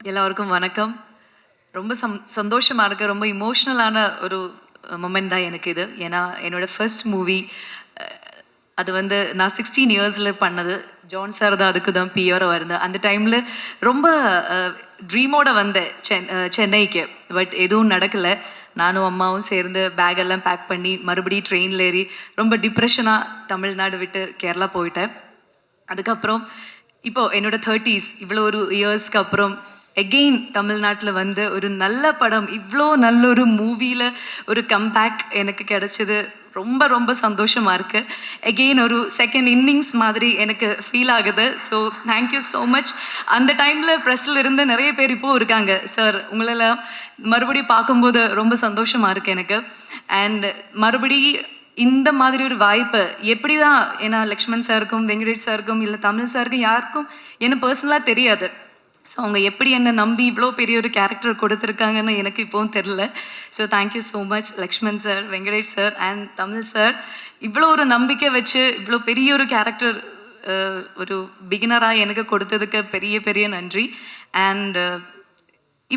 எல்லாருக்கும் வணக்கம். ரொம்ப சந்தோஷமா இருக்கு. ரொம்ப இமோஷ்னலான ஒரு மொமெண்ட் தான் எனக்கு இது. ஏன்னா என்னோட ஃபர்ஸ்ட் மூவி அது வந்து நான் 16 இயர்ஸில் பண்ணது. ஜான் சார் தான் அதுக்கு தான் பியராக இருந்தேன். அந்த டைமில் ரொம்ப ட்ரீமோட வந்தேன் சென்னைக்கு. பட் எதுவும் நடக்கலை. நானும் அம்மாவும் சேர்ந்து பேக்கெல்லாம் பேக் பண்ணி மறுபடியும் ட்ரெயினில் ஏறி ரொம்ப டிப்ரெஷனாக தமிழ்நாடு விட்டு கேரளா போயிட்டேன். அதுக்கப்புறம் இப்போது என்னோட 30s இவ்வளோ ஒரு இயர்ஸ்க்கு அப்புறம் எகெயின் தமிழ்நாட்டில் வந்து ஒரு நல்ல படம், இவ்வளோ நல்ல ஒரு மூவியில் ஒரு கம்பேக் எனக்கு கிடைச்சது. ரொம்ப ரொம்ப சந்தோஷமாக இருக்குது. எகெயின் ஒரு செகண்ட் இன்னிங்ஸ் மாதிரி எனக்கு ஃபீல் ஆகுது. So thank you so much. அந்த டைமில் ப்ரெஸ்ஸில் இருந்து நிறைய பேர் இப்போது இருக்காங்க. சார் உங்களெல்லாம் மறுபடியும் பார்க்கும்போது ரொம்ப சந்தோஷமாக இருக்குது எனக்கு. அண்ட் மறுபடி இந்த மாதிரி ஒரு வாய்ப்பு எப்படி தான், ஏன்னா லக்ஷ்மண் சாருக்கும் வெங்கடேஷ் சாருக்கும் இல்லை தமிழ் சாருக்கும் யாருக்கும் என்ன பர்சனலாக தெரியாது. ஸோ அவங்க எப்படி என்னை நம்பி இவ்வளோ பெரிய ஒரு கேரக்டர் கொடுத்துருக்காங்கன்னு எனக்கு இப்போவும் தெரில. So thank you so much Lakshman sir, Venkatesh sir and Tamil sir. இவ்வளோ ஒரு நம்பிக்கை வச்சு இவ்வளோ பெரிய ஒரு கேரக்டர் ஒரு பிகினராக எனக்கு கொடுத்ததுக்கு பெரிய பெரிய நன்றி. அண்ட்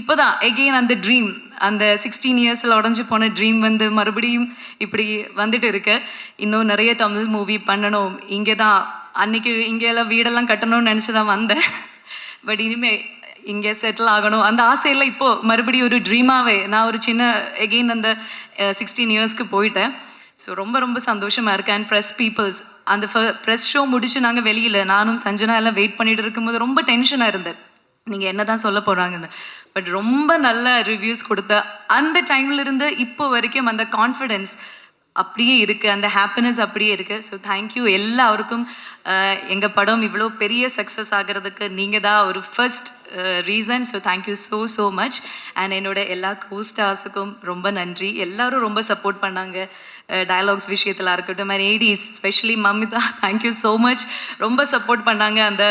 இப்போ தான் எகெயின் அந்த ட்ரீம், அந்த 16 இயர்ஸில் உடஞ்சி போன ட்ரீம் வந்து மறுபடியும் இப்படி வந்துட்டு இருக்கு. இன்னும் நிறைய தமிழ் மூவி பண்ணணும். இங்கே தான் அன்னைக்கு இங்கெல்லாம் வீடெல்லாம் கட்டணும்னு நினச்சி தான் வந்தேன். பட் இனிமேல் இங்கே செட்டில் ஆகணும் அந்த ஆசையெல்லாம் இப்போது மறுபடியும் ஒரு ட்ரீமாகவே நான் ஒரு சின்ன எகெயின் அந்த 16 இயர்ஸ்க்கு போயிட்டேன். ஸோ ரொம்ப ரொம்ப சந்தோஷமாக இருக்கேன். அண்ட் ப்ரெஸ் பீப்புள்ஸ் அந்த ப்ரெஸ் ஷோ முடிச்சு நாங்கள் வெளியில் நானும் சஞ்சனா எல்லாம் வெயிட் பண்ணிட்டு இருக்கும்போது ரொம்ப டென்ஷனாக இருந்தேன், நீங்கள் என்ன தான் சொல்ல போகிறாங்கன்னு. பட் ரொம்ப நல்ல ரிவ்யூஸ் கொடுத்த அந்த டைம்லேருந்து இப்போ வரைக்கும் அந்த கான்ஃபிடென்ஸ் அப்படியே இருக்குது, அந்த ஹாப்பினஸ் அப்படியே இருக்குது. ஸோ தேங்க்யூ எல்லாருக்கும். எங்கள் படம் இவ்வளோ பெரிய சக்ஸஸ் ஆகிறதுக்கு நீங்கள் தான் ஒரு first reason. So thank you so much. And என்னோட எல்லா கோஸ்டார்ஸுக்கும் ரொம்ப நன்றி. எல்லோரும் ரொம்ப சப்போர்ட் பண்ணாங்க டயலாக்ஸ் விஷயத்தில் இருக்கட்டும். And ADs especially Mamitha, thank you so much. ரொம்ப சப்போர்ட் பண்ணாங்க அந்த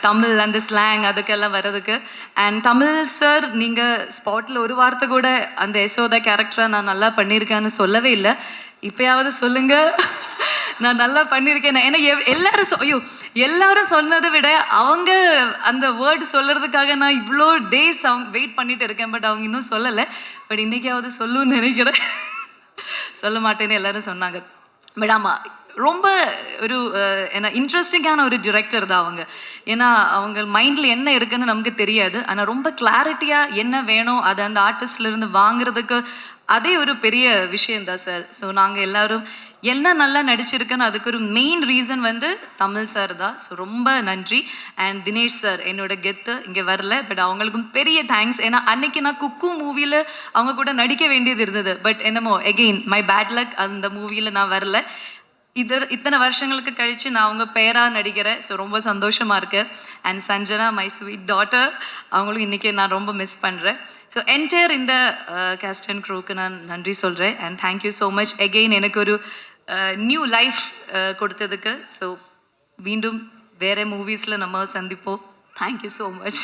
தமிழ் அந்த ஸ்லாங் அதுக்கெல்லாம் வர்றதுக்கு. அண்ட் தமிழ் சார், நீங்கள் ஸ்பாட்டில் ஒரு வார்த்தை கூட அந்த யசோதா கேரக்டரை நான் நல்லா பண்ணியிருக்கேன்னு சொல்லவே இல்லை. இப்போயாவது சொல்லுங்கள் நான் நல்லா பண்ணியிருக்கேன். ஏன்னா எல்லாரும் சொன்னதை விட அவங்க அந்த வேர்டு சொல்கிறதுக்காக நான் இவ்வளோ டேஸ் அவங்க வெயிட் பண்ணிட்டு இருக்கேன். பட் அவங்க இன்னும் சொல்லலை. பட் இன்றைக்காவது சொல்லுன்னு நினைக்கிறேன். சொல்ல மாட்டேன்னு எல்லாரும் சொன்னாங்க. பட் ஆமாம், ரொம்ப ஒரு என்ன இன்ட்ரெஸ்டிங்கான ஒரு டிரெக்டர் தான் அவங்க. ஏன்னா அவங்க மைண்டில் என்ன இருக்குன்னு நமக்கு தெரியாது. ஆனால் ரொம்ப கிளாரிட்டியாக என்ன வேணும் அதை அந்த ஆர்டிஸ்ட்லேருந்து வாங்குறதுக்கு அதே ஒரு பெரிய விஷயந்தான் சார். ஸோ நாங்கள் எல்லோரும் என்ன நல்லா நடிச்சிருக்குன்னு அதுக்கு ஒரு மெயின் ரீசன் வந்து தமிழ் சார் தான். ஸோ ரொம்ப நன்றி. அண்ட் தினேஷ் சார் என்னோட கெத்து இங்கே வரல. பட் அவங்களுக்கும் பெரிய தேங்க்ஸ். ஏன்னா அன்னைக்கு நான் குக்கு மூவியில் அவங்க கூட நடிக்க வேண்டியது இருந்தது. பட் என்னமோ எகெயின் மை பேட் லக், அந்த மூவியில் நான் வரல. இத்தனை வருஷங்களுக்கு கழித்து நான் அவங்க பேராக நடிக்கிறேன். ஸோ ரொம்ப சந்தோஷமாக இருக்குது. And Sanjana my sweet daughter, அவங்களும் இன்றைக்கி நான் ரொம்ப மிஸ் பண்ணுறேன். ஸோ என்டையர் இந்த கேஸ்ட் அண்ட் க்ரூக்கு நான் நன்றி சொல்கிறேன். And thank you so much again எனக்கு ஒரு நியூ லைஃப் கொடுத்ததுக்கு. ஸோ மீண்டும் வேறு மூவிஸில் நம்ம சந்திப்போம். Thank you so much.